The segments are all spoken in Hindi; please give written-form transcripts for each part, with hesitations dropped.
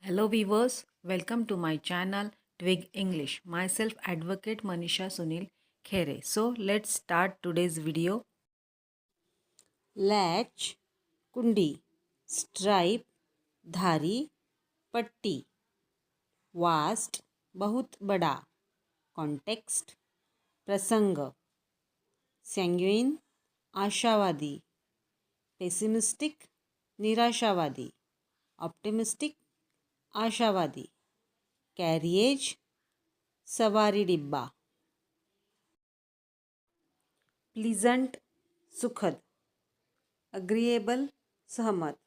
Hello viewers, welcome to my channel Twig English. Myself Advocate Manisha Sunil Khere. So let's start today's video. Latch, कुंडी, स्ट्राइप, धारी, पट्टी, वास्ट, बहुत बड़ा, कॉन्टेक्स्ट, प्रसंग, सैंग्विन, आशावादी, पेसिमिस्टिक, निराशावादी, ऑप्टिमिस्टिक, आशावादी, कैरिएज, सवारी डिब्बा, प्लीजेंट, सुखद, अग्रीएबल, सहमत,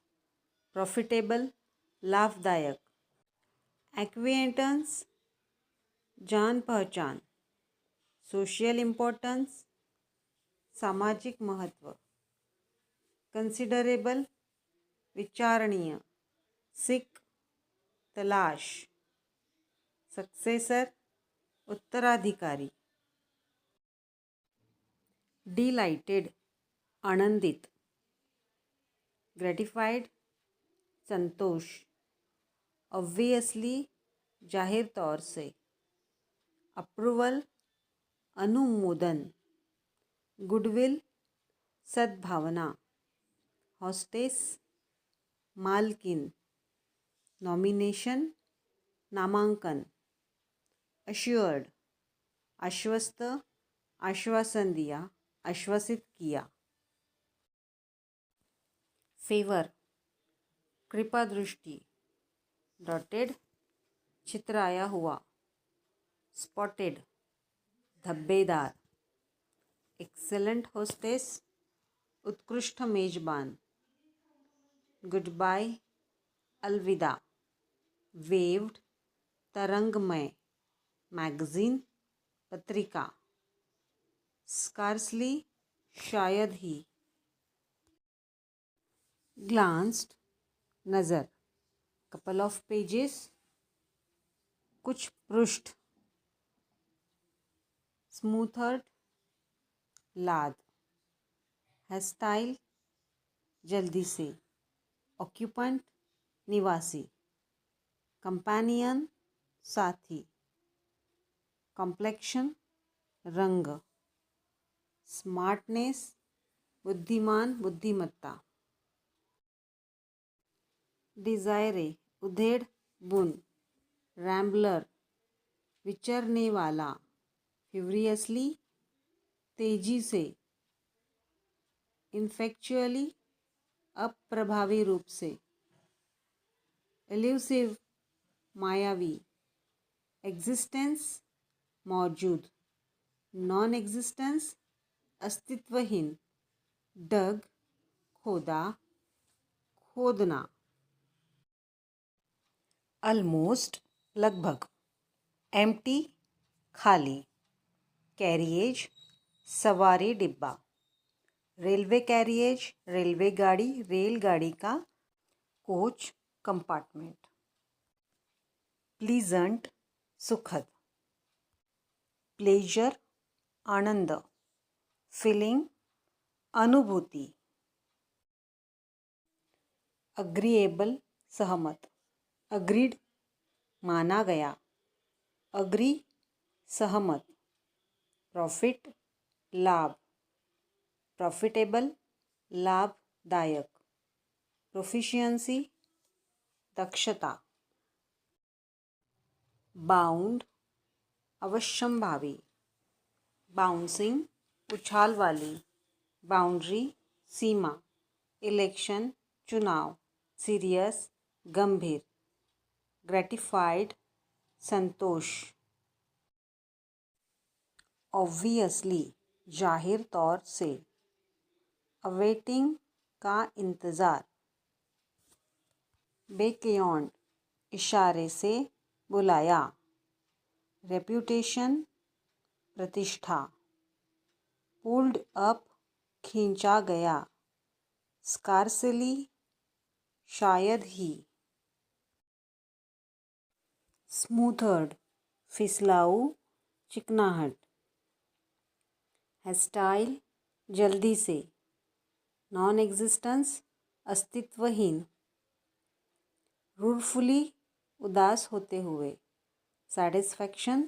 प्रॉफिटेबल, लाभदायक, एक्विएंटेंस, जान पहचान, सोशल इम्पोर्टन्स, सामाजिक महत्व, कन्सिडरेबल, विचारणीय, सिक, तलाश, सक्सेसर, उत्तराधिकारी, डिलाइटेड, आनंदित, ग्रेटिफाइड, संतोष, ऑब्वियसली, जाहिर तौर से, अप्रूवल, अनुमोदन, गुडविल, सद्भावना, हॉस्टेस, मालकिन, नॉमिनेशन, नामांकन, अश्योर्ड, आश्वस्त, आश्वासन दिया, आश्वासित किया, फेवर, कृपा दृष्टि, डॉटेड, चित्राया हुआ, स्पॉटेड, धब्बेदार, एक्सेलेंट होस्टेस, उत्कृष्ट मेजबान, गुड बाय, अलविदा, वेव्ड, तरंगमय, मैगजीन, पत्रिका, स्कार्सली, शायद ही, ग्लांस्ड, नज़र, कपल ऑफ पेजेस, कुछ पृष्ठ, स्मूथर्ड, लाद, हेस्टाइल, जल्दी से, ऑक्यूपेंट, निवासी, कंपेनियन, साथी, कॉम्प्लेक्शन, रंग, स्मार्टनेस, बुद्धिमान, बुद्धिमत्ता, डिज़ायरे, उधेड़, बुन, रैम्बलर, विचरने वाला, फ्यूरियसली, तेजी से, इन्फेक्चुअली, अप्रभावी रूप से, एल्यूसिव, मायावी, एग्जिस्टेंस, मौजूद, नॉन एग्जिस्टेंस, अस्तित्वहीन, डग, खोदा, खोदना, Almost, लगभग, empty, खाली, कैरिएज, सवारी डिब्बा, रेलवे कैरिएज, रेलवे गाड़ी, रेलगाड़ी का, कोच, कंपार्टमेंट, प्लीजेंट, सुखद, प्लेजर, आनंद, फीलिंग, अनुभूति, अग्रीएबल, सहमत, अग्रीड, माना गया, अग्री, सहमत, प्रॉफिट, लाभ, प्रॉफिटेबल, लाभदायक, प्रोफिशिएंसी, दक्षता, बाउंड, अवश्यंभावी, बाउंसिंग, उछाल वाली, बाउंड्री, सीमा, इलेक्शन, चुनाव, सीरियस, गंभीर, ग्रेटिफाइड, संतोष, ऑब्वियसली, जाहिर तौर से, अवेटिंग का इंतज़ार, बेकयॉन्ड, इशारे से बुलाया, रेप्यूटेशन, प्रतिष्ठा, पुल्ड अप, खींचा गया, स्कार्सली, शायद ही, स्मूथर्ड, फिसलाऊ, चिकनाहट, हेस्टाइल, जल्दी से, नॉन एग्जिस्टेंस, अस्तित्वहीन, रूडफुली, उदास होते हुए, satisfaction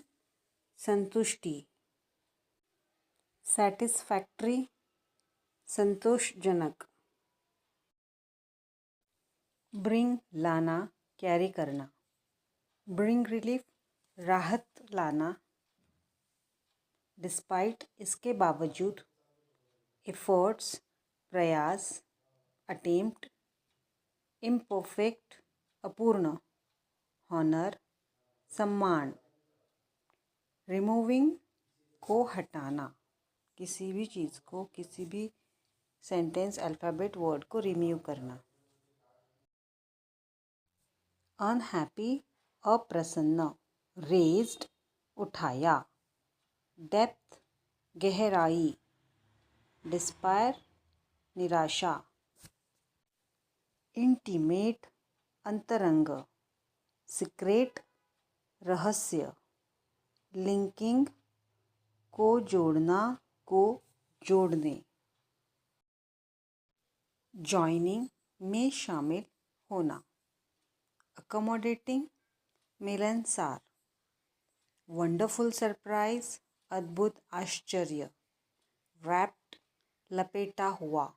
संतुष्टि, satisfactory संतोषजनक, bring लाना कैरी करना, bring relief राहत लाना, डिस्पाइट इसके बावजूद, एफर्ट्स प्रयास, अटेम्प्ट, इम्परफेक्ट अपूर्ण, हॉनर सम्मान, रिमूविंग को हटाना, किसी भी चीज़ को, किसी भी सेंटेंस अल्फ़ाबेट वर्ड को रिमूव करना, अनहैप्पी अप्रसन्न, रेज्ड उठाया, डेप्थ गहराई, डिस्पायर निराशा, इंटीमेट अंतरंग, सीक्रेट रहस्य, लिंकिंग को जोड़ना, को जोड़ने, जॉइनिंग में शामिल होना, अकोमोडेटिंग मिलनसार, वंडरफुल सरप्राइज अद्भुत आश्चर्य, रैप्ड लपेटा हुआ,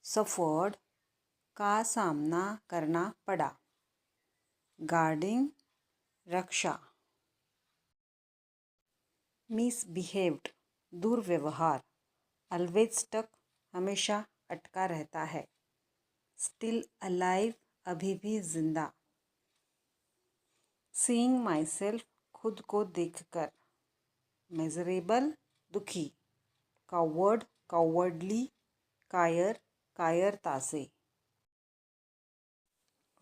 सफर्ड का सामना करना पड़ा, गार्डिंग रक्षा, मिसबिहेव्ड दुर्व्यवहार, ऑलवेज स्टक हमेशा अटका रहता है, स्टिल अलाइव अभी भी जिंदा, सीइंग माई सेल्फ खुद को देखकर, मेजरेबल दुखी, कावर्ड कावर्डली कायर कायरता से,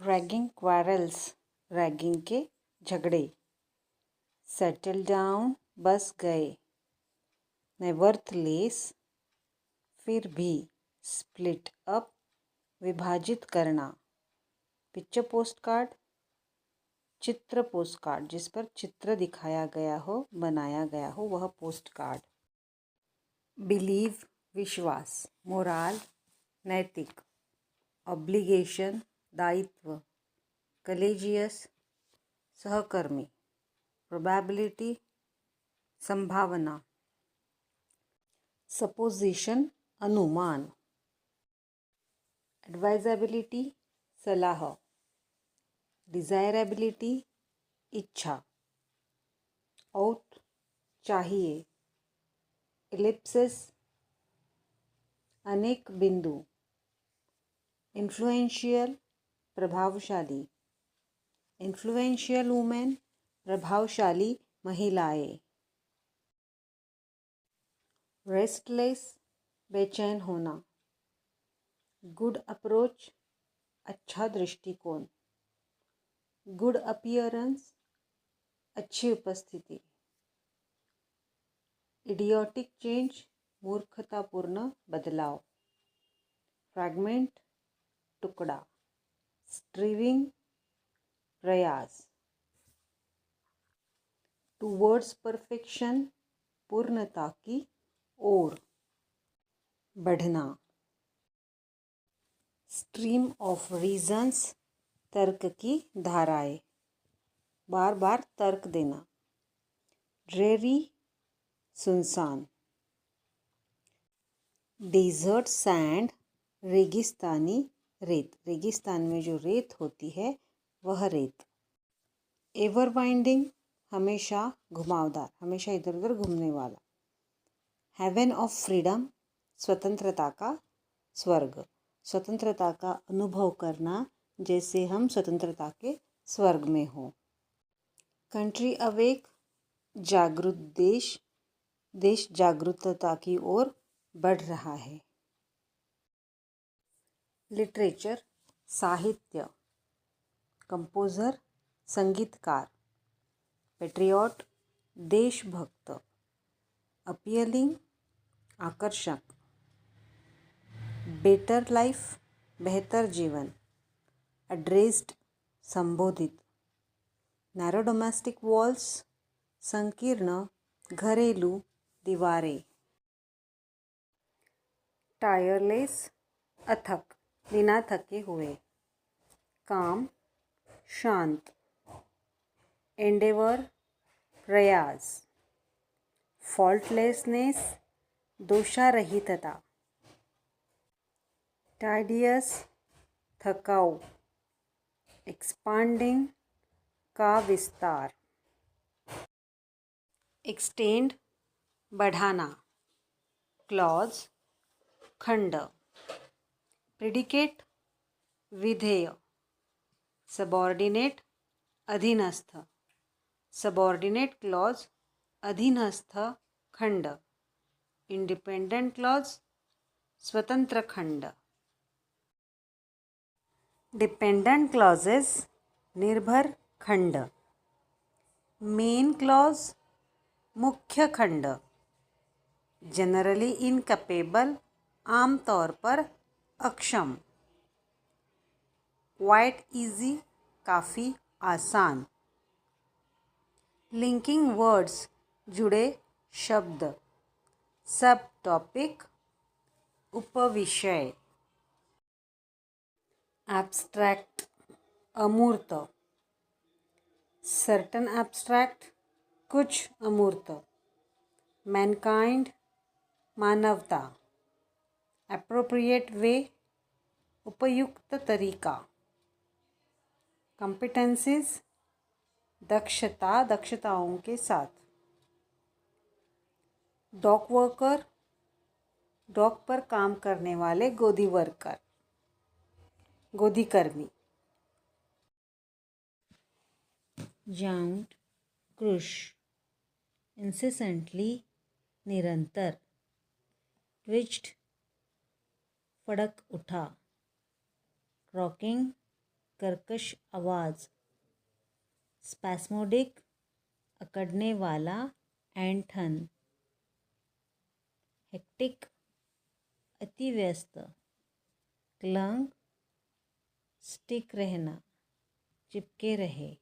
रैगिंग क्वारल्स रैगिंग के झगड़े, सेटल डाउन बस गए, नेवर्थलेस फिर भी, स्प्लिट अप विभाजित करना, पिक्चर पोस्ट कार्ड चित्र पोस्ट कार्ड जिस पर चित्र दिखाया गया हो, बनाया गया हो, वह पोस्ट कार्ड, बिलीव विश्वास, मोराल नैतिक, ऑब्लिगेशन दायित्व, कलेजियस सहकर्मी, प्रोबेबिलिटी संभावना, सपोजिशन अनुमान, एडवाइजेबिलिटी सलाह, डिज़ायरेबिलिटी इच्छा, औट चाहिए, इलिप्सिस अनेक बिंदु, इन्फ्लुएंशियल प्रभावशाली, इन्फ्लुएंशियल वुमेन प्रभावशाली महिलाएं, रेस्टलेस बेचैन होना, गुड अप्रोच अच्छा दृष्टिकोण, गुड अपीयरेंस अच्छी उपस्थिति, इडियोटिक चेंज मूर्खतापूर्ण बदलाव, फ्रैगमेंट टुकड़ा, स्ट्रीविंग प्रयास, टूवर्ड्स परफेक्शन पूर्णता की ओर बढ़ना, स्ट्रीम ऑफ रीजंस तर्क की धाराएं, बार बार तर्क देना, ड्रेरी सुनसान, डेजर्ट सैंड रेगिस्तानी रेत, रेगिस्तान में जो रेत होती है वह रेत, एवर वाइंडिंग हमेशा घुमावदार, हमेशा इधर उधर घूमने वाला, हेवन ऑफ फ्रीडम स्वतंत्रता का स्वर्ग, स्वतंत्रता का अनुभव करना जैसे हम स्वतंत्रता के स्वर्ग में हों, कंट्री अवेक जागृत देश, देश जागरूकता की ओर बढ़ रहा है, लिटरेचर साहित्य, कंपोज़र संगीतकार, पेट्रियट देशभक्त, अपीलिंग आकर्षक, बेटर लाइफ बेहतर जीवन, एड्रेस्ड संबोधित, नैरो डोमेस्टिक वॉल्स संकीर्ण घरेलू दीवारें, टायरलेस अथक बिना थके हुए, काम शांत, एंडेवर प्रयास, फॉल्टलेसनेस दोषारहितता, टाइडियस थकाऊ, एक्सपांडिंग का विस्तार, एक्सटेंड बढ़ाना, क्लॉज खंड, प्रिडिकेट विधेय, सबऑर्डिनेट अधीनस्थ, सबऑर्डिनेट क्लॉज अधीनस्थ खंड, इंडिपेंडेंट क्लॉज स्वतंत्र खंड, डिपेंडेंट क्लॉजेस निर्भर खंड, मेन क्लॉज मुख्य खंड, जनरली इनकपेबल आमतौर पर अक्षम, क्वाइट इजी काफ़ी आसान, लिंकिंग वर्ड्स जुड़े शब्द, सब टॉपिक उपविषय, एब्स्ट्रैक्ट अमूर्त, सर्टन एब्स्ट्रैक्ट कुछ अमूर्त, मैनकाइंड मानवता, एप्रोप्रिएट वे उपयुक्त तरीका, कॉम्पिटेंसीज दक्षताओं के साथ, डॉक वर्कर डॉक पर काम करने वाले गोदी वर्कर, गोदीकर्मी, जाउंट क्रुश इंसेसेंटली निरंतर, ट्विच्ड फड़क उठा, क्रॉकिंग कर्कश आवाज़, स्पैस्मोडिक अकड़ने वाला ऐंठन, हेक्टिक अति व्यस्त, क्लंग स्टिक रहना चिपके रहे,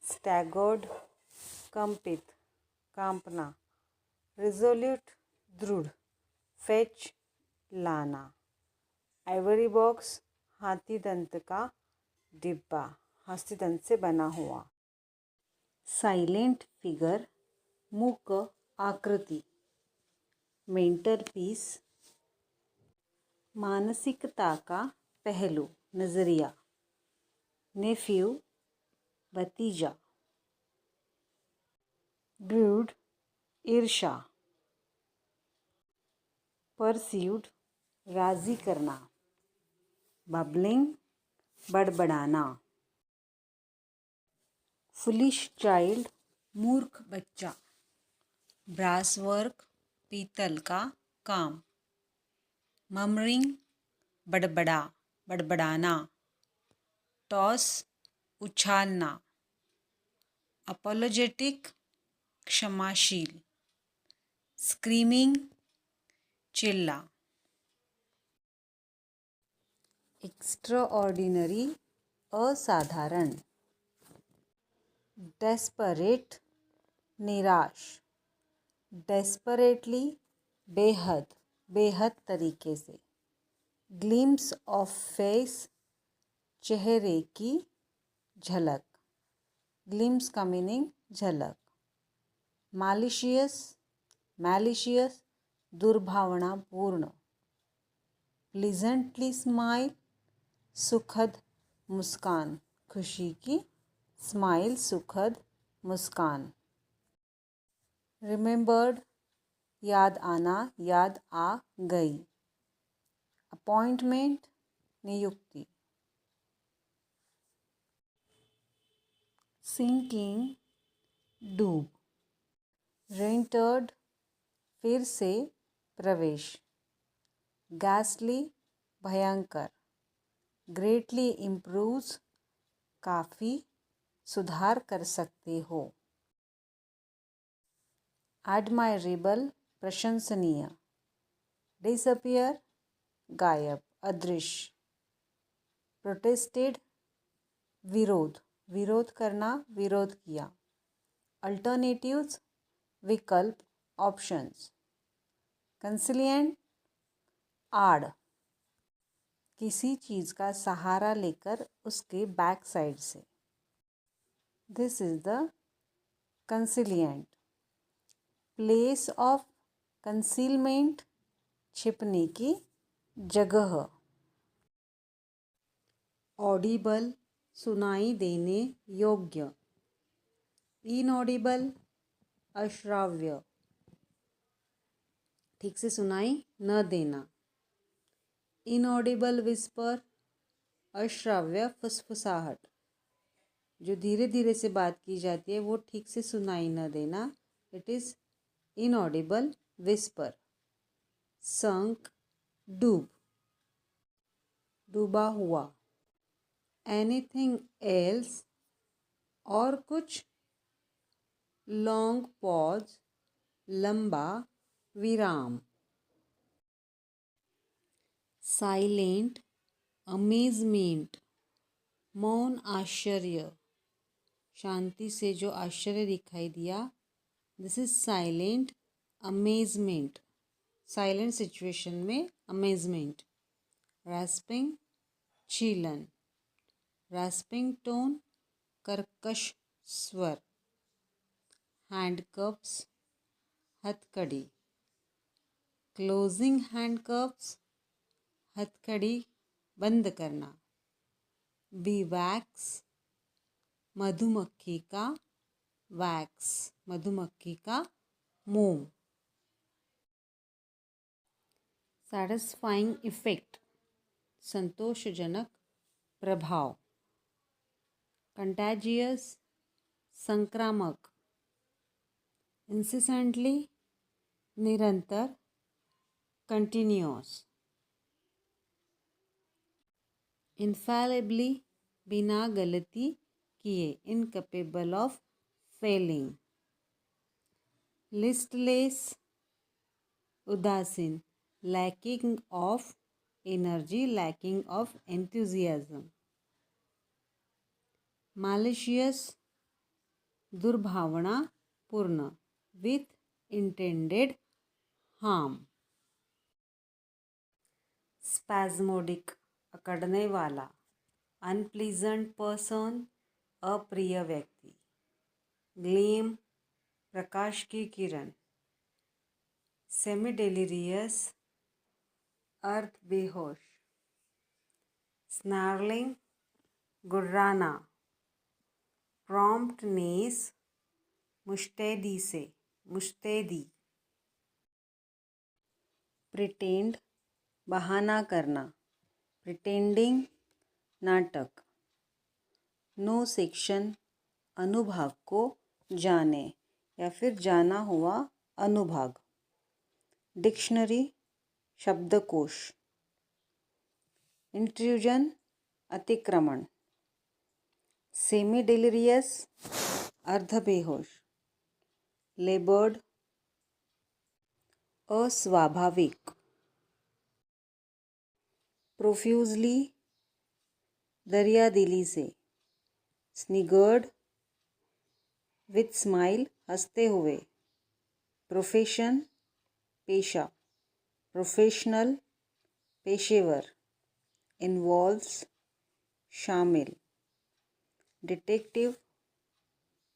स्टैगर्ड कंपित कांपना, रिजोल्यूट दृढ़, फेच लाना, आइवरी बॉक्स हाथी दंत का डिब्बा, हस्ती दंत से बना हुआ, साइलेंट फिगर मूक आकृति, मेंटर पीस मानसिकता का पहलू नज़रिया, नेफ्यू भतीजा, ब्रूड ईर्षा, परस्यूड राजी करना, बबलिंग बड़बड़ाना, फुलिश चाइल्ड मूर्ख बच्चा, ब्रास वर्क पीतल का काम, ममरिंग बड़बड़ाना, टॉस उछालना, अपोलोजेटिक क्षमाशील, स्क्रीमिंग चिल्ला, एक्स्ट्राऑर्डिनरी असाधारण, डेस्परेट निराश, डेस्परेटली बेहद तरीके से, ग्लिम्स ऑफ फेस चेहरे की झलक, ग्लिम्स का मीनिंग झलक, मैलिशियस दुर्भावनापूर्ण, प्लीजेंटली स्माइल सुखद मुस्कान, खुशी की स्माइल सुखद मुस्कान, रिमेंबर्ड याद आना याद आ गई, अपॉइंटमेंट नियुक्ति, सिंकिंग डूब, रेंटर्ड फिर से प्रवेश, गैसली भयंकर, ग्रेटली इम्प्रूव्स काफ़ी सुधार कर सकते हो, एडमायरेबल प्रशंसनीय, डिसअपियर गायब अदृश्य, प्रोटेस्टेड विरोध करना विरोध किया, अल्टरनेटिव्स विकल्प ऑप्शंस, कंसिलिएंट आड़, किसी चीज़ का सहारा लेकर उसके बैक साइड से। This is the concealment. Place of concealment, छिपने की जगह। ऑडिबल, सुनाई देने योग्य। इनऑडिबल, अश्राव्य, ठीक से सुनाई न देना। इनऑडिबल विस्पर, अश्राव्य फुसफुसाहट, जो धीरे धीरे से बात की जाती है वो ठीक से सुनाई न देना, इट इज़ इनऑडिबल विस्पर। संक, डूब, डूबा हुआ। एनीथिंग एल्स, और कुछ। लॉन्ग पॉज, लंबा विराम। साइलेंट, अमेजमेंट, मौन आश्चर्य, शांति से जो आश्चर्य दिखाई दिया, this is silent amazement. Silent situation में अमेजमेंट। रैस्पिंग, छीलन। रैस्पिंग टोन, कर्कश स्वर। हैंडकप्स, हथकड़ी। क्लोजिंग हैंडकप्स, हथकड़ी बंद करना। बी वैक्स, मधुमक्खी का वैक्स, मधुमक्खी का मोम। सैटिस्फाइंग इफेक्ट, संतोषजनक प्रभाव। कंटैजियस, संक्रामक। इंसिसेंटली, निरंतर, कंटिन्यूअस। इनफैलिबली, बिना गलती किए, इनकैपेबल ऑफ फेलिंग। लिस्टलेस, उदासीन, lacking of energy, lacking of enthusiasm. Malicious, दुर्भावना पूर्ण, विथ इंटेंडेड हार्म। स्पैज्मोडिक, अकड़ने वाला। अनप्लीजेंट पर्सन, अप्रिय व्यक्ति। ग्लीम, प्रकाश की किरण। सेमी डेलिरियस, अर्ध बेहोश। स्नैर्लिंग, गुर्राना। प्रॉम्प्टनेस, मुस्तैदी से, मुस्तैदी। प्रिटेंड, बहाना करना। प्रिटेंडिंग, नाटक। नो सेक्शन, अनुभाग को जाने या फिर जाना हुआ अनुभाग। डिक्शनरी, शब्दकोश। इंट्रूजन, अतिक्रमण। सेमी डेलिरियस, अर्धबेहोश। लेबर्ड, अस्वाभाविक। प्रोफ्यूजली, दरियादिली से। स्निगर्ड, विथ स्माइल, हंसते हुए। प्रोफेशन, पेशा। प्रोफेशनल, पेशेवर। इन्वॉल्व्स, शामिल। डिटेक्टिव,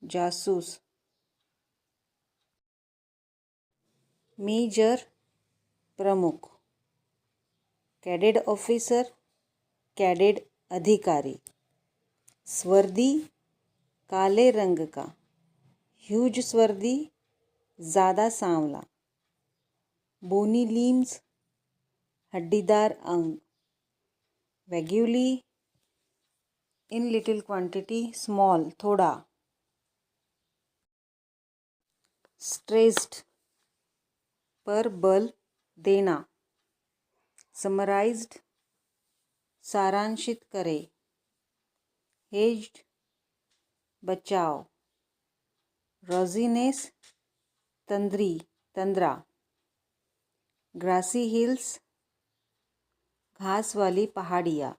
जासूस। मेजर, प्रमुख। कैडेट ऑफिसर, कैडेट अधिकारी। स्वर्दी, काले रंग का। ह्यूज स्वर्दी, ज़्यादा सांवला। बोनी लीम्स, हड्डीदार अंग। वैग्यूली, इन लिटिल क्वांटिटी, स्मॉल, थोड़ा। स्ट्रेस्ड, पर बल देना। समराइज्ड, सारांशित करे। हेज्ड, बचाव। रोजीनेस, तंद्री, तंद्रा। ग्रासी हिल्स, घास वाली पहाड़ियाँ।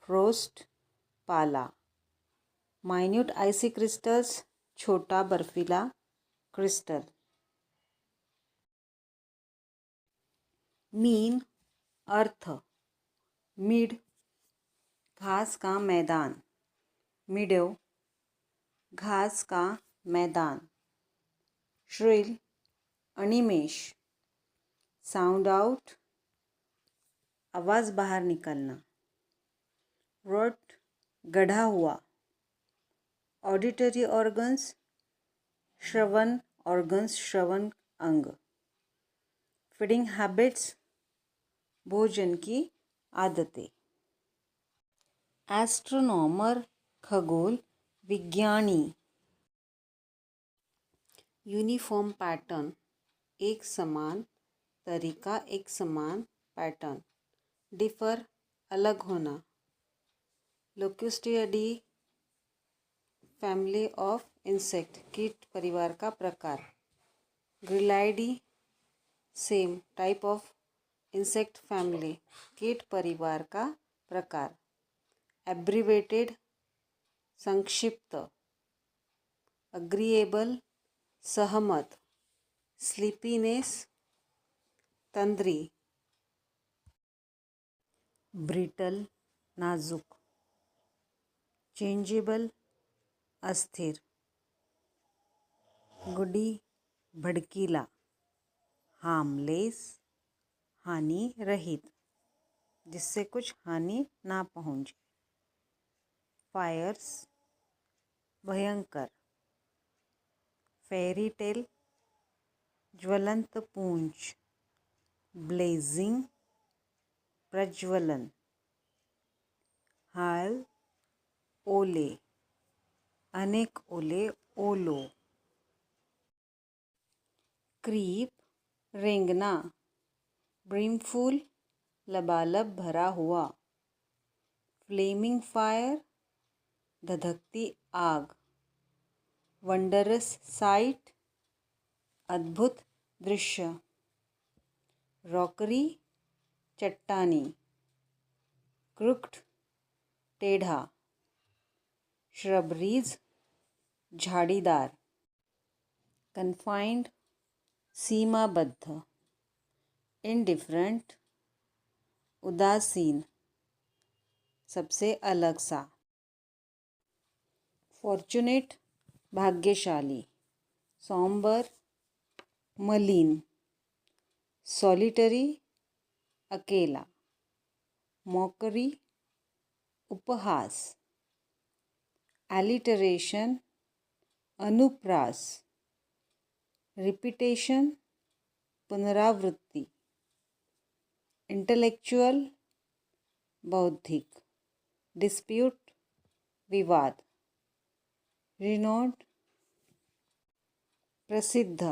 फ्रोस्ट, पाला। माइन्यूट आइसी क्रिस्टल्स, छोटा बर्फीला क्रिस्टल। मीन, अर्थ। मिड घास का मैदान, मिडो घास का मैदान। श्रिल अनिमेश, साउंड आउट आवाज़ बाहर निकलना। रॉट गढ़ा हुआ। ऑडिटरी ऑर्गन्स श्रवण ऑर्गन्स, श्रवण अंग। फीडिंग हैबिट्स भोजन की आदतें। एस्ट्रोनॉमर खगोल विज्ञानी। यूनिफॉर्म पैटर्न एक समान तरीका, एक समान पैटर्न। डिफर अलग होना। लोक्यूस्टियडी फैमिली ऑफ इंसेक्ट कीट परिवार का प्रकार। Gryllidae same type of insect family कीट परिवार का प्रकार। एब्रीवेटेड संक्षिप्त। अग्रीएबल सहमत। स्लीपीनेस तंद्री। ब्रिटल नाजुक। चेंजेबल अस्थिर। गुडी भड़कीला। हार्मलेस हानि रहित, जिससे कुछ हानि ना पहुँचे। फायर्स भयंकर। फेरी टेल ज्वलंत पूंछ। ब्लेजिंग प्रज्वलन। हाल ओले अनेक ओले, ओलो। क्रीप रेंगना। ब्रिमफुल लबालब भरा हुआ। फ्लेमिंग फायर धधकती आग। वंडरस साइट अद्भुत दृश्य। रॉकरी चट्टानी। क्रुक्ड टेढ़ा। श्रबरीज झाड़ीदार। कन्फाइंड सीमाबद्ध। इनडिफरेंट उदासीन, सबसे अलग सा। फॉर्चुनेट भाग्यशाली। सॉम्बर मलिन। सॉलिटरी अकेला। मॉकरी उपहास। एलिटरेशन अनुप्रास। रिपीटेशन पुनरावृत्ति। इंटेलेक्चुअल बौद्धिक। डिस्प्यूट विवाद। रिनोड प्रसिद्ध।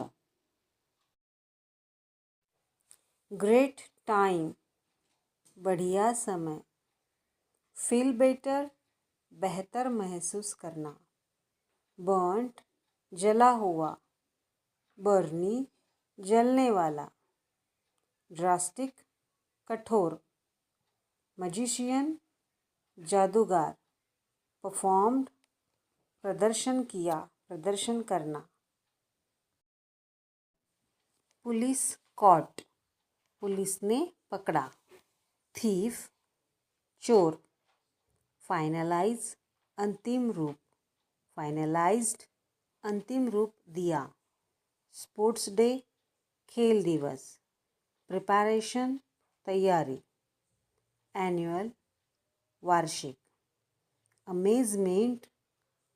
ग्रेट टाइम बढ़िया समय। फील बेटर बेहतर महसूस करना। बर्न्ट जला हुआ। बर्नी जलने वाला। ड्रास्टिक कठोर। मजिशियन जादूगर। परफॉर्म्ड प्रदर्शन किया, प्रदर्शन करना। पुलिस कॉट पुलिस ने पकड़ा। थीफ चोर। फाइनलाइज अंतिम रूप। फाइनलाइज्ड अंतिम रूप दिया। स्पोर्ट्स डे खेल दिवस। प्रिपरेशन तैयारी। एनुअल वार्षिक। अमेजमेंट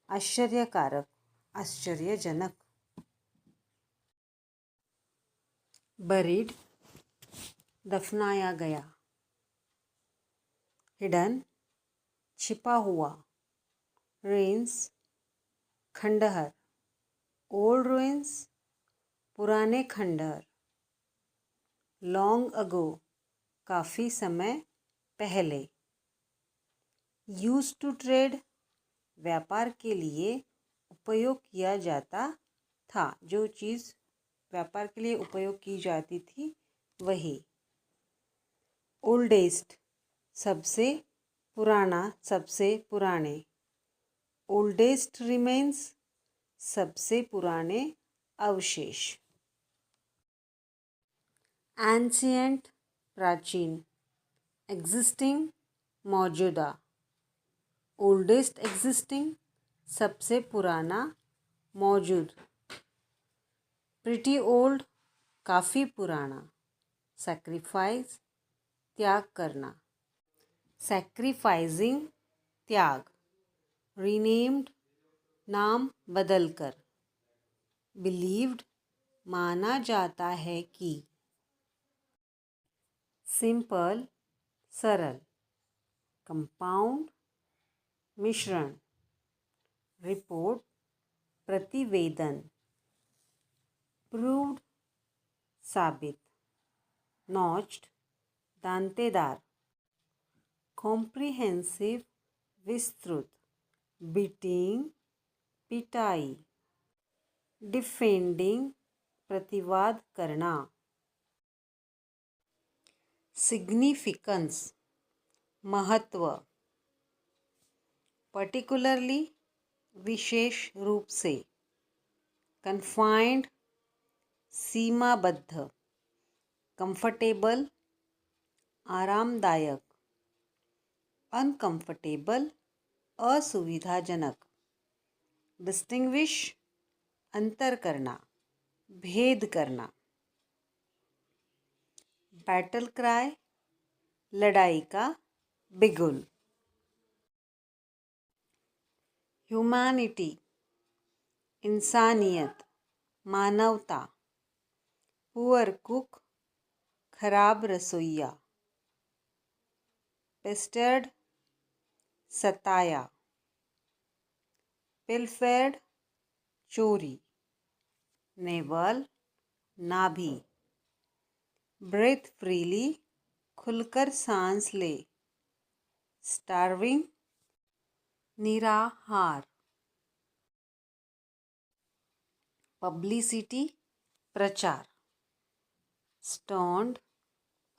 आश्चर्यकारक, आश्चर्यजनक। बरीड दफनाया गया। हिडन छिपा हुआ। रेंस खंडहर। ओल्ड रुइंस पुराने खंडहर। लॉन्ग अगो काफ़ी समय पहले। यूज टू ट्रेड व्यापार के लिए उपयोग किया जाता था, जो चीज़ व्यापार के लिए उपयोग की जाती थी वही। ओल्डेस्ट सबसे पुराना, सबसे पुराने। ओल्डेस्ट रिमेन्स सबसे पुराने अवशेष। एंशिएंट प्राचीन। एग्जिस्टिंग मौजूदा, ओल्डेस्ट एग्जिस्टिंग सबसे पुराना मौजूद, प्रिटी ओल्ड काफ़ी पुराना, सैक्रिफाइस त्याग करना, सैक्रिफाइसिंग त्याग, रीनेम्ड नाम बदलकर, बिलीव्ड माना जाता है कि, सिंपल सरल, कंपाउंड मिश्रण, रिपोर्ट प्रतिवेदन, प्रूव्ड साबित, नॉच्ड दांतेदार, कॉम्प्रिहेंसिव विस्तृत, बीटिंग पिटाई, डिफेंडिंग प्रतिवाद करना, सिग्निफिकेंस महत्व, पर्टिकुलरली विशेष रूप से, कन्फाइंड सीमाबद्ध, कंफर्टेबल आरामदायक, अनकंफर्टेबल असुविधाजनक, डिस्टिंग्विश अंतर करना, भेद करना, बैटल क्राई लड़ाई का बिगुल, ह्यूमैनिटी इंसानियत मानवता, पुअर कुक खराब रसोइया, पेस्टर्ड सताया, पिलफेर्ड चोरी, नेवल नाभि, ब्रेथ फ्रीली खुलकर सांस ले, स्टार्विंग निराहार, पब्लिसिटी प्रचार, स्टॉन्ड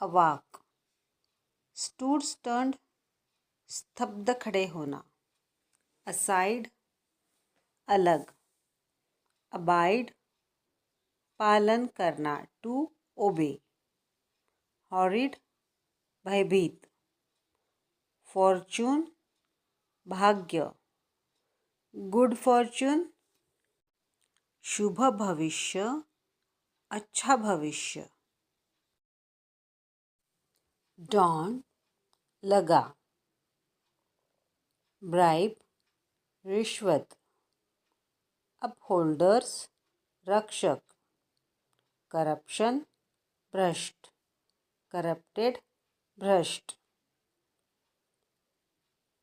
अवाक, स्टूड स्टंड स्तब्ध खड़े होना, असाइड अलग, अबाइड पालन करना टू ओबे, हॉरिड भयभीत, फॉर्चून भाग्य, गुड फॉर्चून शुभ भविष्य अच्छा भविष्य, डॉन लगा, ब्राइब रिश्वत, अपहोल्डर्स रक्षक, करप्शन भ्रष्ट, करप्टेड भ्रष्ट,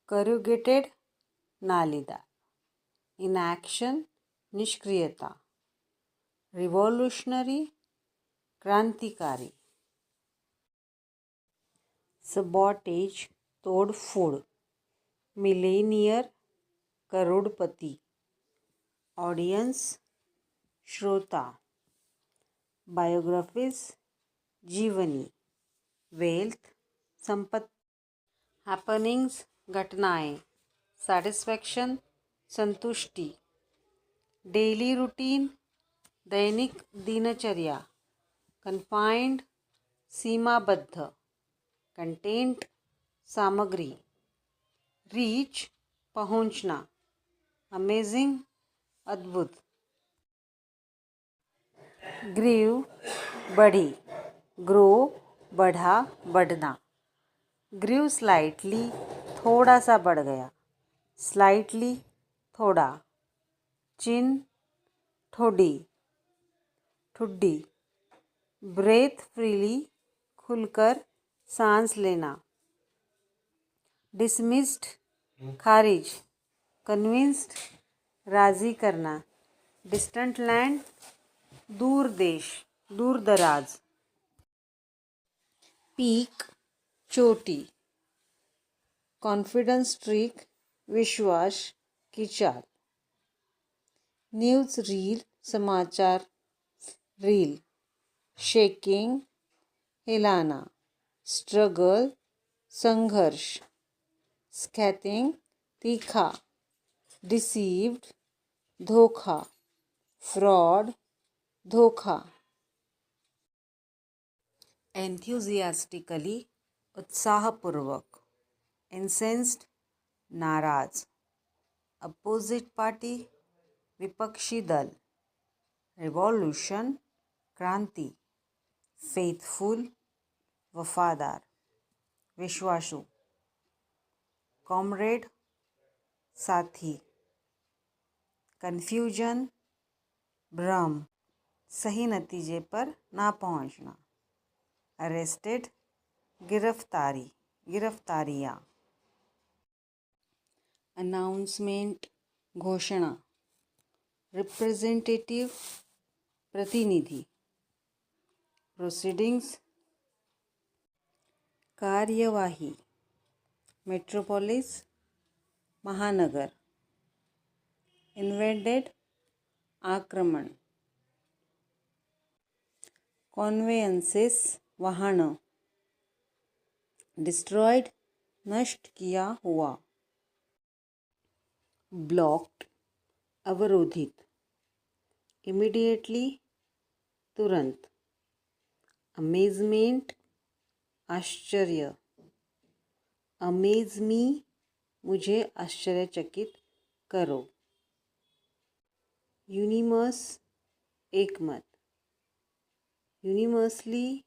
करुगेटेड नालीदार, इनएक्शन निष्क्रियता, रिवॉल्यूशनरी क्रांतिकारी, सबॉटेज तोड़फोड़, मिलेनियर करोड़पति, ऑडियंस श्रोता, बायोग्राफीज जीवनी, वेल्थ संपत्ति, हैपनिंग्स घटनाएं, सेटिस्फैक्शन संतुष्टि, डेली रूटीन दैनिक दिनचर्या, कन्फाइंड सीमाबद्ध, कंटेंट सामग्री, रीच पहुंचना, अमेजिंग अद्भुत, ग्रीव बढ़ी, ग्रो बढ़ा बढ़ना, ग्रीव स्लाइटली थोड़ा सा बढ़ गया, स्लाइटली थोड़ा, चिन ठोडी ठुड्डी, ब्रेथ फ्रीली खुलकर सांस लेना, डिसमिस्ड खारिज, कन्विंस्ड राज़ी करना, डिस्टेंट लैंड दूर देश दूर दराज, पीक चोटी, कॉन्फिडेंस स्ट्रीक विश्वास की चाल, न्यूज़ रील समाचार रील, शेकिंग हिलाना, स्ट्रगल संघर्ष, स्कैथिंग तीखा, डिसीव्ड धोखा, फ्रॉड धोखा, एंथुजियास्टिकली उत्साहपूर्वक, incensed नाराज, अपोजिट पार्टी विपक्षी दल, रिवॉल्यूशन क्रांति, फेथफुल वफादार, विश्वासु, कॉमरेड साथी, कन्फ्यूजन भ्रम, सही नतीजे पर ना पहुंचना, अरेस्टेड गिरफ्तारियाँ, अनाउंसमेंट घोषणा, रिप्रेजेंटेटिव प्रतिनिधि, प्रोसीडिंग्स कार्यवाही, मेट्रोपोलिस महानगर, इन्वेडेड आक्रमण, कॉन्वेयंसेस वाहन, डिस्ट्रॉयड नष्ट किया हुआ, ब्लॉक्ड अवरोधित, इमीडिएटली तुरंत, अमेजमेंट आश्चर्य, अमेज मी मुझे आश्चर्यचकित करो, यूनिमर्स एकमत, यूनिवर्सली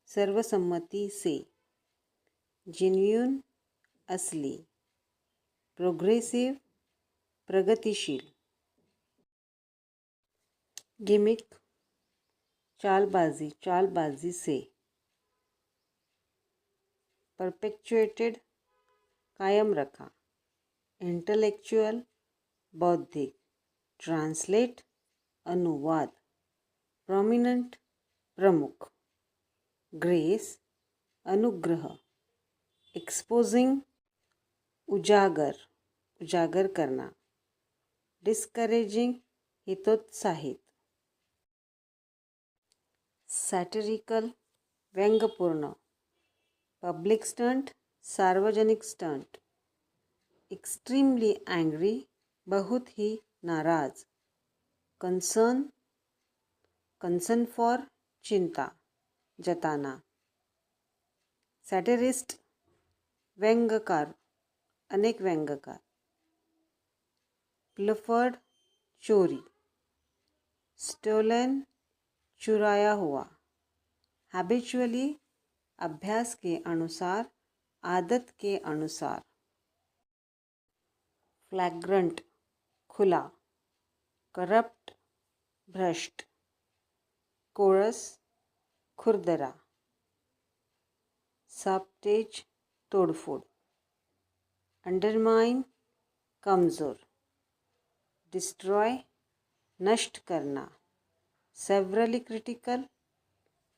सर्वसम्मति से, जेन्युइन असली, प्रोग्रेसिव प्रगतिशील, गिमिक चालबाजी से, परपेचुएटेड कायम रखा, इंटेलेक्चुअल बौद्धिक, ट्रांसलेट अनुवाद, प्रोमिनेंट प्रमुख, ग्रेस अनुग्रह, एक्सपोजिंग उजागर करना, डिस्करेजिंग हितोत्साहित, सैटिरिकल व्यंग्यपूर्ण, पब्लिक स्टंट सार्वजनिक स्टंट, एक्सट्रीमली एंग्री बहुत ही नाराज, कंसर्न फॉर चिंता जताना, सैटिरिस्ट व्यंग्यकार अनेक व्यंग्यकार, प्लफर्ड चोरी, स्टोलन चुराया हुआ, हैबिचुअली अभ्यास के अनुसार आदत के अनुसार, फ्लैग्रेंट खुला, करप्ट भ्रष्ट, कोरस खुरदरा, साब्टेज तोड़फोड़, अंडरमाइन कमज़ोर, डिस्ट्रॉय नष्ट करना, सेवरली क्रिटिकल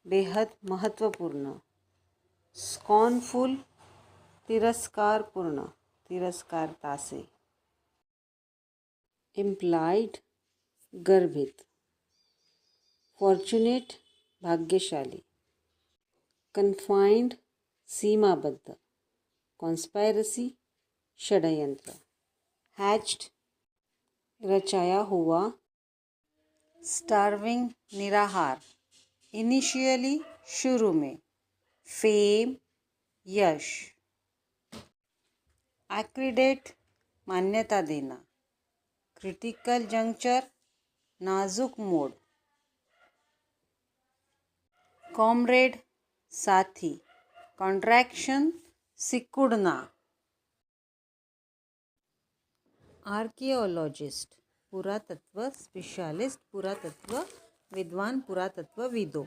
बेहद महत्वपूर्ण, स्कॉर्नफुल तिरस्कारपूर्ण तिरस्कारता से, इम्प्लाइड गर्भित, फॉर्चुनेट भाग्यशाली, कन्फाइंड सीमाबद्ध, कॉन्स्पायरेसी षड्यंत्र, हैच्ड रचाया हुआ, स्टार्विंग निराहार, इनिशियली शुरू में, फेम यश, एक्रीडेट मान्यता देना, क्रिटिकल जंक्चर नाजुक मोड़, कॉमरेड साथी, कॉन्ट्रैक्शन सिकुड़ना, आर्कियोलॉजिस्ट पुरातत्व स्पेशलिस्ट पुरातत्व विद्वान पुरातत्वविदों,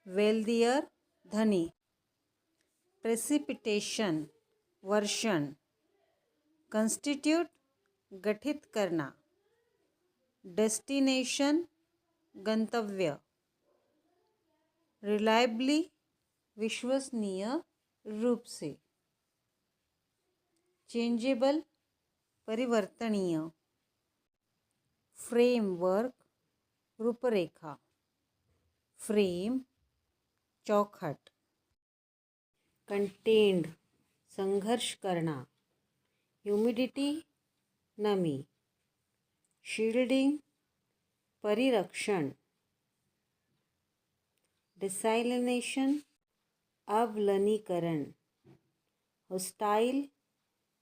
वेल्दियर धनी, प्रेसिपिटेशन वर्षण, कंस्टिट्यूट गठित करना, डेस्टिनेशन गंतव्य, रिलायबली विश्वसनीय रूप से, चेंजेबल परिवर्तनीय, फ्रेमवर्क रूपरेखा, फ्रेम चौखट, कंटेन्ड संघर्ष करना, ह्यूमिडिटी नमी, शील्डिंग परिरक्षण, डिसैलिनेशन अवलनीकरण, हॉस्टाइल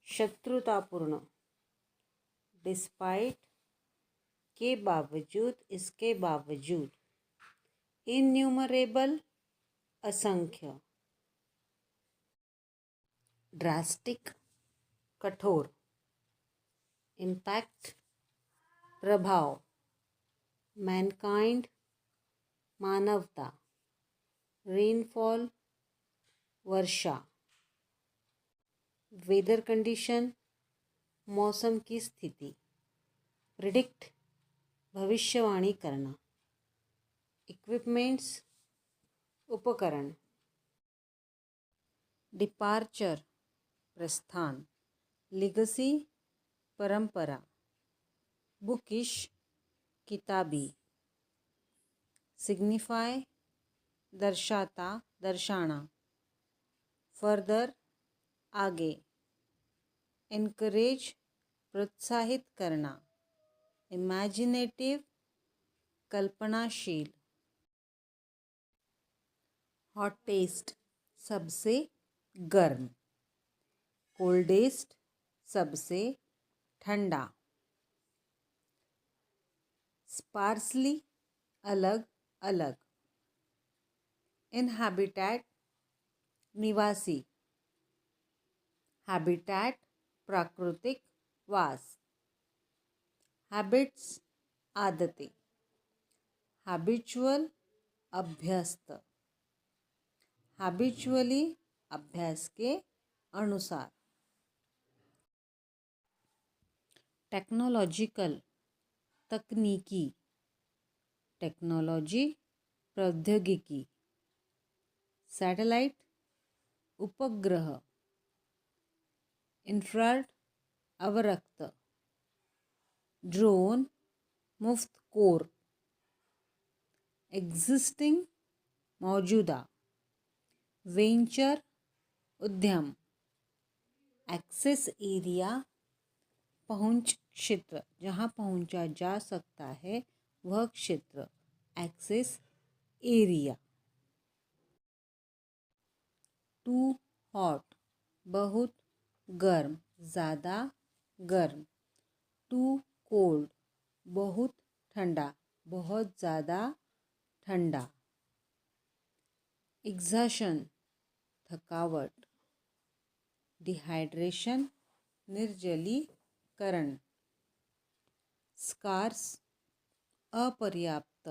शत्रुतापूर्ण, डिस्पाइट के बावजूद, इसके बावजूद, इन्यूमरेबल असंख्य, ड्रास्टिक कठोर, इम्पैक्ट प्रभाव, मैनकाइंड मानवता, रेनफॉल वर्षा, वेदर कंडीशन मौसम की स्थिति, प्रिडिक्ट भविष्यवाणी करना, इक्विपमेंट्स उपकरण, डिपार्चर प्रस्थान, लिगसी परंपरा, बुकिश किताबी, सिग्निफाई दर्शाता दर्शाना, फर्दर आगे, एनकरेज प्रोत्साहित करना, इमेजिनेटिव कल्पनाशील, हॉटेस्ट सबसे गर्म, कोल्डेस्ट सबसे ठंडा, स्पार्सली अलग अलग, इनहैबिटेट निवासी, हैबिटैट प्राकृतिक वास, हैबिट्स आदतें, हैबिचुअल अभ्यस्त, हैबिचुअली अभ्यास के अनुसार, टेक्नोलॉजिकल तकनीकी, टेक्नोलॉजी प्रौद्योगिकी, सैटेलाइट उपग्रह, इंफ्रारेड अवरक्त, ड्रोन मुफ्त कोर, एग्जिस्टिंग मौजूदा, वेंचर उद्यम, एक्सेस एरिया पहुंच क्षेत्र, जहां पहुंचा जा सकता है वह क्षेत्र, एक्सेस एरिया, टू हॉट बहुत गर्म, ज़्यादा गर्म, टू कोल्ड बहुत ठंडा, बहुत ज़्यादा ठंडा, एग्जॉशन थकावट, डिहाइड्रेशन निर्जलीकरण, स्कार्स अपर्याप्त,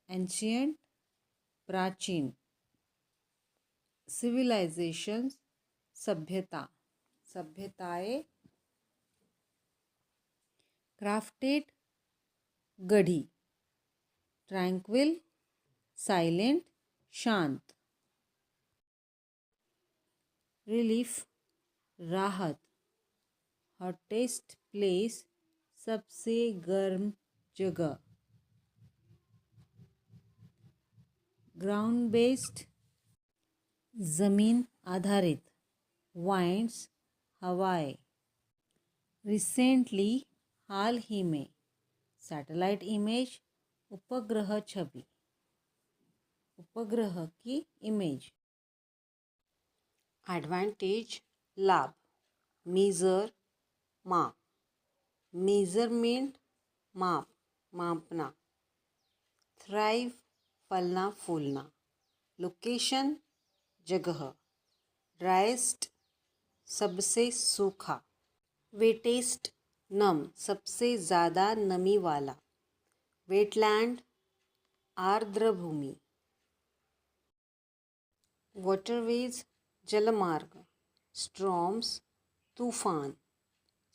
एंशियंट प्राचीन, सिविलाइजेशन सभ्यता, सभ्यताएं, क्राफ्टेड गढ़ी, ट्रैंक्विल साइलेंट शांत, रिलीफ राहत, हॉटेस्ट प्लेस सबसे गर्म जगह, ग्राउंड बेस्ड जमीन आधारित, वाइंड्स हवाएं, रिसेंटली हाल ही में, सैटेलाइट इमेज उपग्रह छवि, उपग्रह की इमेज, एडवांटेज लाभ, मीज़र माप, मेजरमेंट माप मापना, थ्राइव फलना फूलना, लोकेशन जगह, ड्राइस्ट सबसे सूखा, वेटेस्ट नम सबसे ज़्यादा नमी वाला, वेटलैंड आर्द्र भूमि, वाटरवेज जलमार्ग, स्ट्रॉम्स तूफान,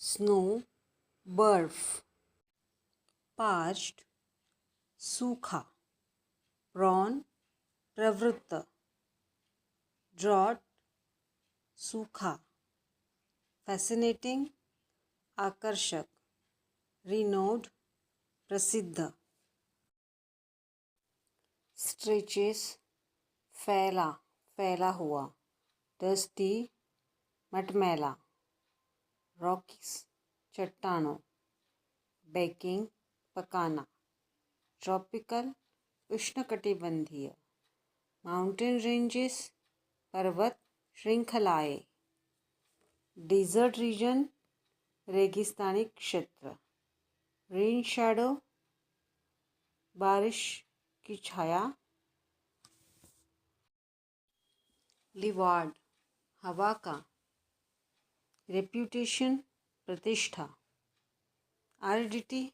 स्नो बर्फ, पार्च्ड सूखा, प्रॉन प्रवृत्त, ड्रॉट सूखा, फैसिनेटिंग आकर्षक, रिनोड प्रसिद्ध, स्ट्रेचेस फैला फैला हुआ, डस्टी मटमैला, रॉकीज चट्टानों, बेकिंग पकाना, ट्रॉपिकल उष्णकटिबंधीय, माउंटेन रेंजेस पर्वत श्रृंखलाएं, डिजर्ट रीजन, रेगिस्तानी क्षेत्र, रेन शैडो, बारिश की छाया, लिवार्ड, हवा का, रेप्यूटेशन, प्रतिष्ठा, आरिडिटी,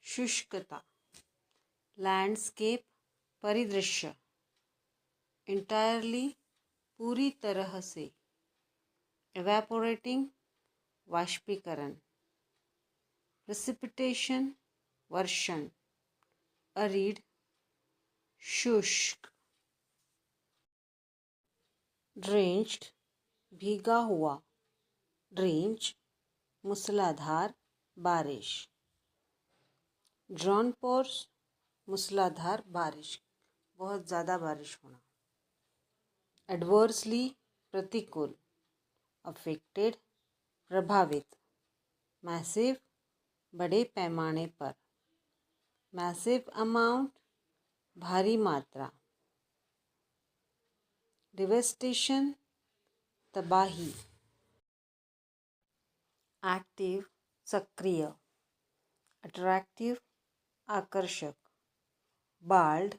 शुष्कता, लैंडस्केप, परिदृश्य, इंटायरली, पूरी तरह से, एवेपोरेटिंग, वाष्पीकरण, प्रेसिपिटेशन, वर्षण, अरीड, शुष्क, ड्रेंच्ड, भीगा हुआ, ड्रेंच, मूसलाधार बारिश, ड्रॉनपोर्स, मूसलाधार बारिश, बहुत ज़्यादा बारिश होना, एडवर्सली, प्रतिकूल, अफेक्टेड, प्रभावित, मैसिव, बड़े पैमाने पर, मैसिव अमाउंट, भारी मात्रा, डिवेस्टेशन, तबाही, एक्टिव, सक्रिय, अट्रैक्टिव, आकर्षक, बाल्ड,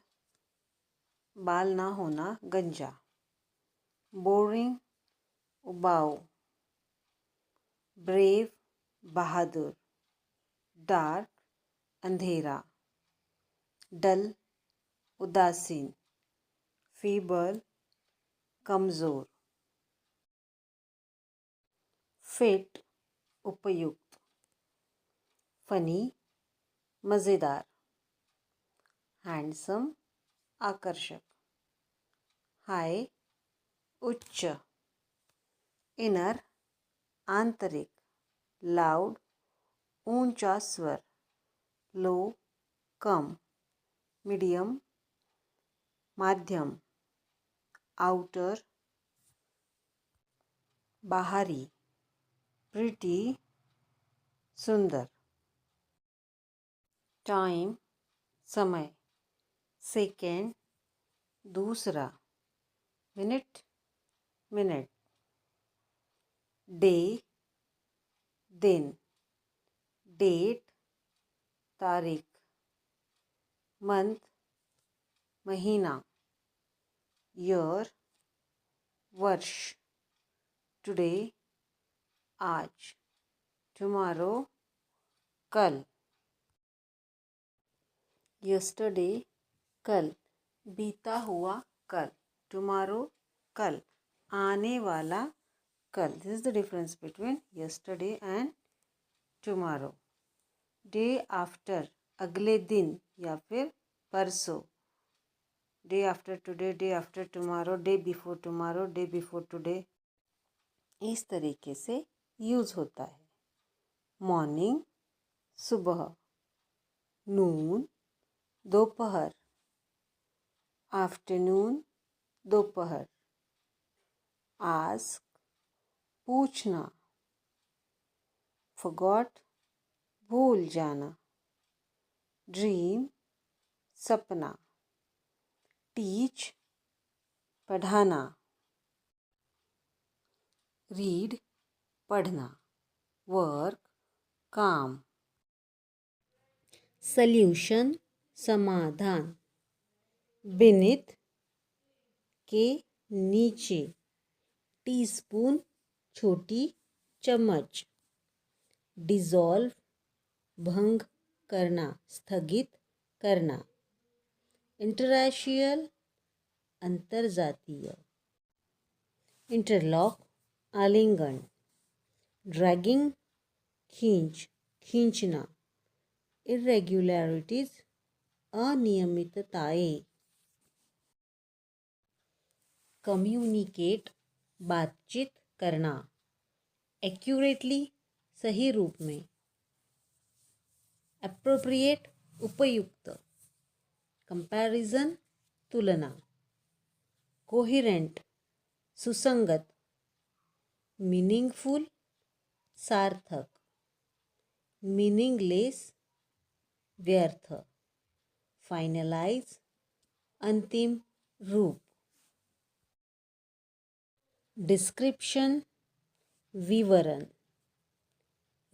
बाल ना होना, गंजा, बोरिंग, उबाऊ, ब्रेव, बहादुर, डार्क, अंधेरा, डल, उदासीन, फीबल, कमज़ोर, फिट, उपयुक्त, फनी, मज़ेदार, हैंडसम, आकर्षक, हाई, उच्च, इनर, आंतरिक, लाउड, ऊंचा स्वर, लो, कम, मीडियम, माध्यम, आउटर, बाहरी, प्रिटी, सुंदर, टाइम, समय, सेकेंड, दूसरा, मिनट, मिनट, डे, दिन, डेट, तारीख, मंथ, महीना, ईयर, वर्ष, टुडे, आज, टुमारो, कल, यस्टरडे, कल, बीता हुआ कल, टुमारो, कल, आने वाला कल. This is the difference between yesterday and tomorrow. Day after, अगले दिन या फिर परसों. Day after today, day after tomorrow, day before tomorrow, day before today. इस तरीके से यूज होता है. मॉर्निंग, सुबह, नून, दोपहर, आफ्टरनून, दोपहर, आस्क, पूछना, फॉरगॉट, भूल जाना, ड्रीम, सपना, टीच, पढ़ाना, रीड, पढ़ना, वर्क, काम, सल्यूशन, समाधान, बीनीथ, के नीचे, टीस्पून, छोटी चम्मच, डिसॉल्व, भंग करना, स्थगित करना, इंटररेशियल, अंतर्जातीय, इंटरलॉक, आलिंगन, ड्रैगिंग, खींच, खींचना, इरेग्युलरिटीज, अनियमितताएं, कम्युनिकेट, बातचीत करना, एक्यूरेटली, सही रूप में, एप्रोप्रिएट, उपयुक्त, कंपैरिजन, तुलना, कोहेरेंट, सुसंगत, मीनिंगफुल, सार्थक, मीनिंगलेस, व्यर्थ, फाइनलाइज, अंतिम रूप. डिस्क्रिप्शन विवरण,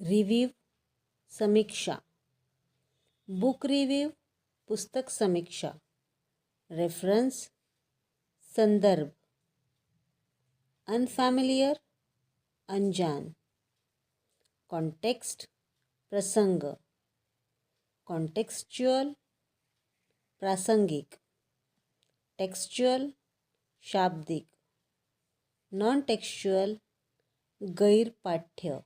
रिव्यू समीक्षा, बुक रिव्यू पुस्तक समीक्षा, रेफरेंस संदर्भ, अनफैमिलियर अनजान, कॉन्टेक्स्ट प्रसंग, कॉन्टेक्स्चुअल प्रासंगिक, टेक्सचुअल शाब्दिक, नॉन टेक्सचुअल गैरपाठ्य,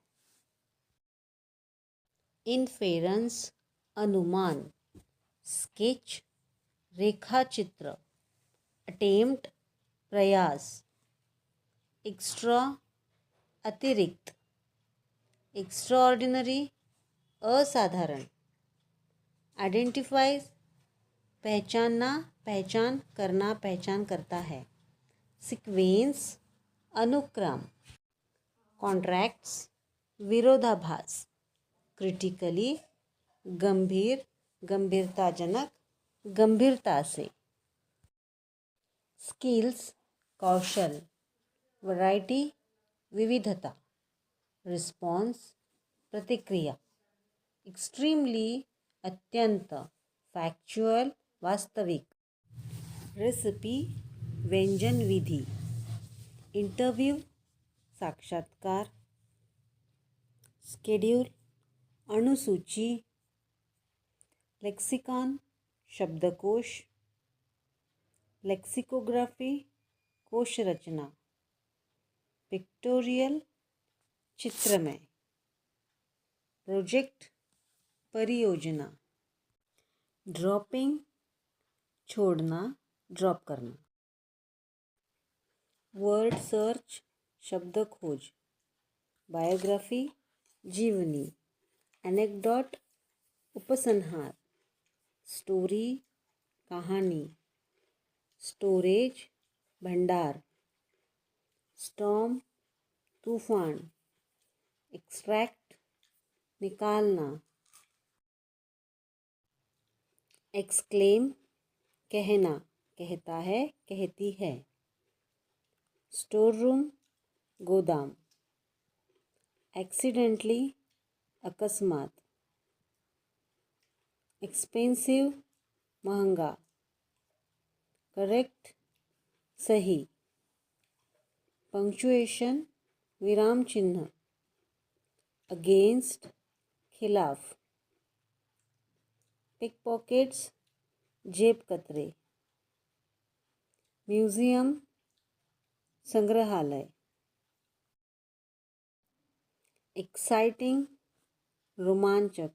इन्फेरेंस अनुमान, स्केच रेखाचित्र, अटेम्प्ट प्रयास, एक्स्ट्रा अतिरिक्त, एक्स्ट्राऑर्डिनरी असाधारण, आइडेंटिफाइज पहचानना पहचान करना पहचान करता है, सीक्वेंस अनुक्रम, कॉन्ट्रैक्ट्स विरोधाभास, क्रिटिकली गंभीर गंभीरताजनक गंभीरता से, स्किल्स कौशल, वैरायटी विविधता, रिस्पॉन्स प्रतिक्रिया, एक्सट्रीमली अत्यंत, फैक्चुअल वास्तविक, रेसिपी व्यंजन विधि, इंटरव्यू साक्षात्कार, स्केड्यूल अणुसूची, लेक्सिकॉन शब्दकोश, लेक्सिकोग्राफी कोश रचना, पिक्टोरियल चित्रमय, प्रोजेक्ट परियोजना, ड्रॉपिंग छोड़ना ड्रॉप करना, वर्ड सर्च शब्द खोज, बायोग्राफी जीवनी, एनेक्डोट उपसंहार, स्टोरी कहानी, स्टोरेज भंडार, स्टॉर्म तूफान, एक्सट्रैक्ट निकालना, एक्सक्लेम कहना कहता है कहती है, स्टोर रूम गोदाम, एक्सीडेंटली अकस्मात, एक्सपेंसिव महंगा, करेक्ट सही, पंक्चुएशन विराम चिन्ह, अगेंस्ट खिलाफ, पिक पॉकेट्स जेब कतरे, म्यूजियम संग्रहालय, एक्साइटिंग रोमांचक,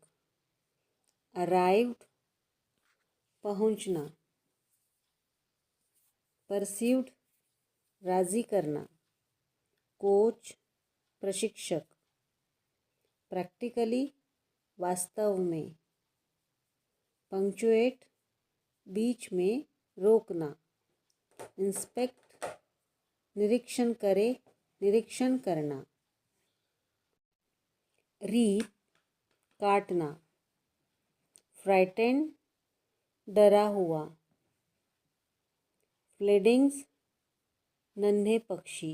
अराइव्ड पहुंचना, परस्यूड राजी करना, कोच प्रशिक्षक, प्रैक्टिकली वास्तव में, पंक्चुएट बीच में रोकना, इंस्पेक्ट निरीक्षण करे निरीक्षण करना, रीप काटना, फ्राइटेंड डरा हुआ, फ्लेडिंग्स नन्हे पक्षी,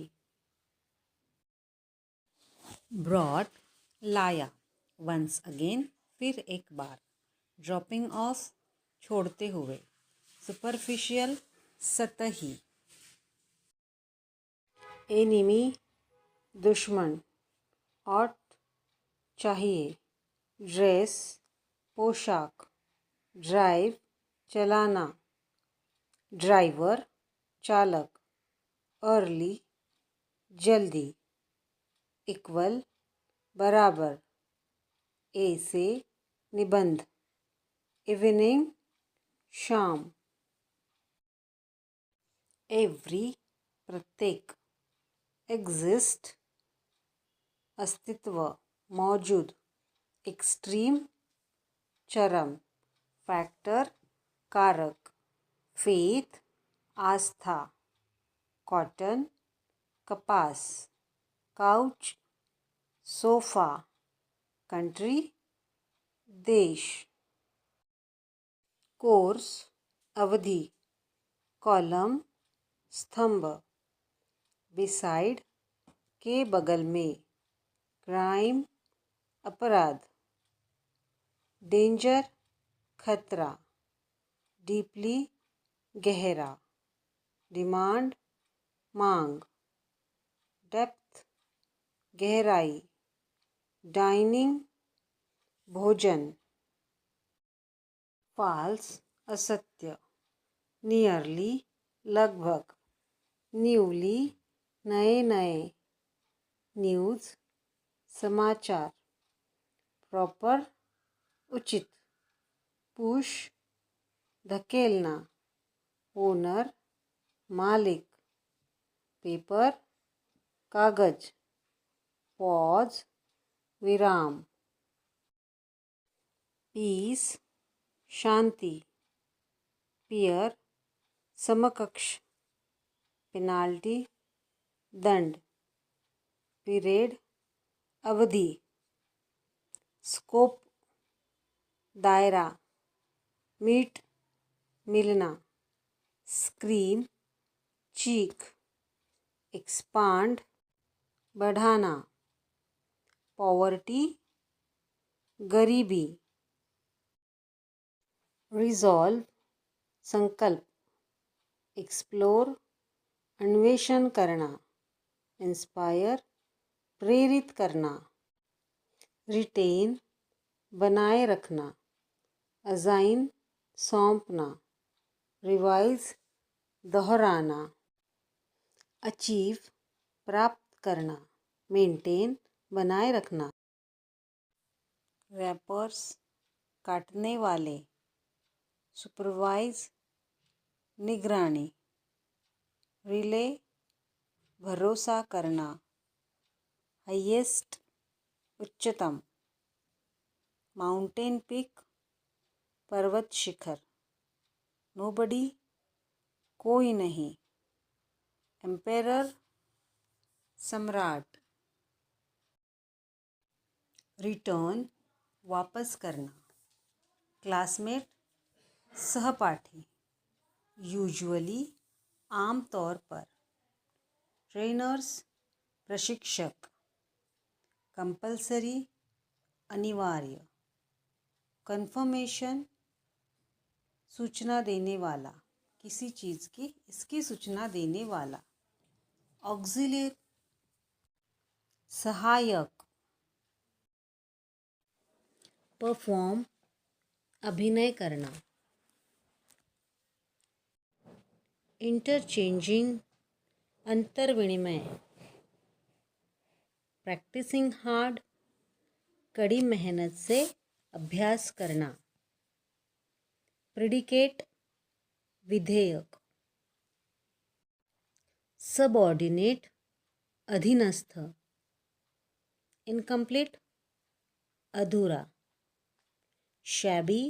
ब्रॉट लाया, वंस अगेन फिर एक बार, ड्रॉपिंग ऑफ छोड़ते हुए, सुपरफिशियल सतही, एनिमी दुश्मन, ऑट चाहिए, ड्रेस पोशाक, ड्राइव चलाना, ड्राइवर चालक, अर्ली जल्दी, इक्वल बराबर, ए से निबंध, इवनिंग शाम, एवरी प्रत्येक, एग्जिस्ट अस्तित्व मौजूद, एक्सट्रीम चरम, फैक्टर कारक, फेथ आस्था, कॉटन कपास, काउच सोफा, कंट्री देश, कोर्स अवधि, कॉलम स्तंभ, बिसाइड के बगल में, क्राइम अपराध, डेंजर खतरा, डीपली गहरा, डिमांड मांग, डेप्थ गहराई, डाइनिंग भोजन, फॉल्स असत्य, नियरली लगभग, न्यूली नए नए, न्यूज़ समाचार, प्रॉपर उचित, पुश धकेलना, ओनर मालिक, पेपर कागज, पॉज विराम, पीस शांति, पीयर समकक्ष, पेनाल्टी दंड, पीरियड अवधि, स्कोप दायरा, मीट मिलना, स्क्रीम चीख, एक्सपांड बढ़ाना, पॉवर्टी गरीबी, रिजॉल्व संकल्प, एक्सप्लोर अन्वेषण करना, इंस्पायर प्रेरित करना, रिटेन बनाए रखना, अजाइन सौंपना, रिवाइज दोहराना, अचीव प्राप्त करना, मेंटेन बनाए रखना, रैपर्स काटने वाले, सुपरवाइज निगरानी, रिले भरोसा करना, हाईएस्ट उच्चतम, माउंटेन पीक पर्वत शिखर, नोबडी कोई नहीं, एम्पेरर सम्राट, रिटर्न वापस करना, क्लासमेट सहपाठी, यूजुअली आमतौर पर, ट्रेनर्स प्रशिक्षक, कंपल्सरी अनिवार्य, कंफर्मेशन सूचना देने वाला, किसी चीज़ की इसकी सूचना देने वाला, ऑक्सिलियर सहायक, परफॉर्म अभिनय करना, इंटरचेंजिंग अंतर विनिमय, प्रैक्टिसिंग हार्ड कड़ी मेहनत से अभ्यास करना, प्रेडिकेट विधेयक, सबऑर्डिनेट अधीनस्थ, इनकम्प्लीट अधूरा, शैबी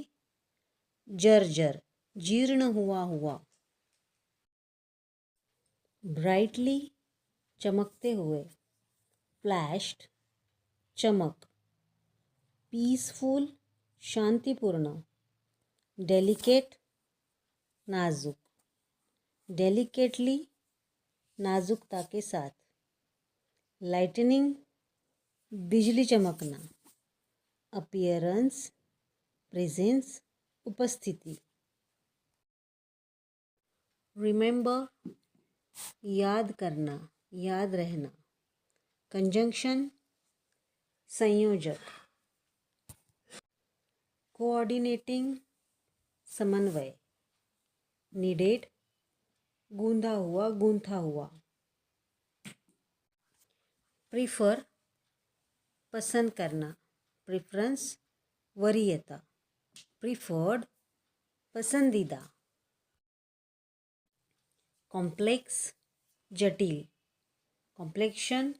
जर्जर जीर्ण हुआ हुआ, ब्राइटली चमकते हुए, फ्लैश्ड चमक, पीसफुल शांतिपूर्ण, डेलिकेट नाजुक, डेलिकेटली नाजुकता के साथ, लाइटनिंग बिजली चमकना, अपीयरेंस प्रेजेंस उपस्थिति, रिमेंबर याद करना याद रहना, कंजंक्शन संयोजक, कोऑर्डिनेटिंग समन्वय, नीडेड गूंथा हुआ, प्रीफर पसंद करना, प्रेफरेंस वरीयता, प्रीफर्ड पसंदीदा, कॉम्प्लेक्स जटिल, कॉम्प्लेक्शन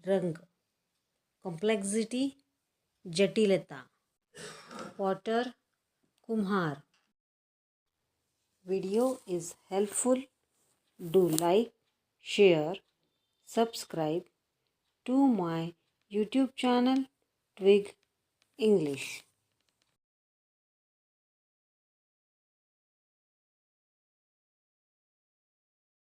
रंग, कॉम्प्लेक्सिटी जटिलता, पॉटर कुम्हार. Video is helpful. Do like, share, subscribe to my YouTube channel Twig English.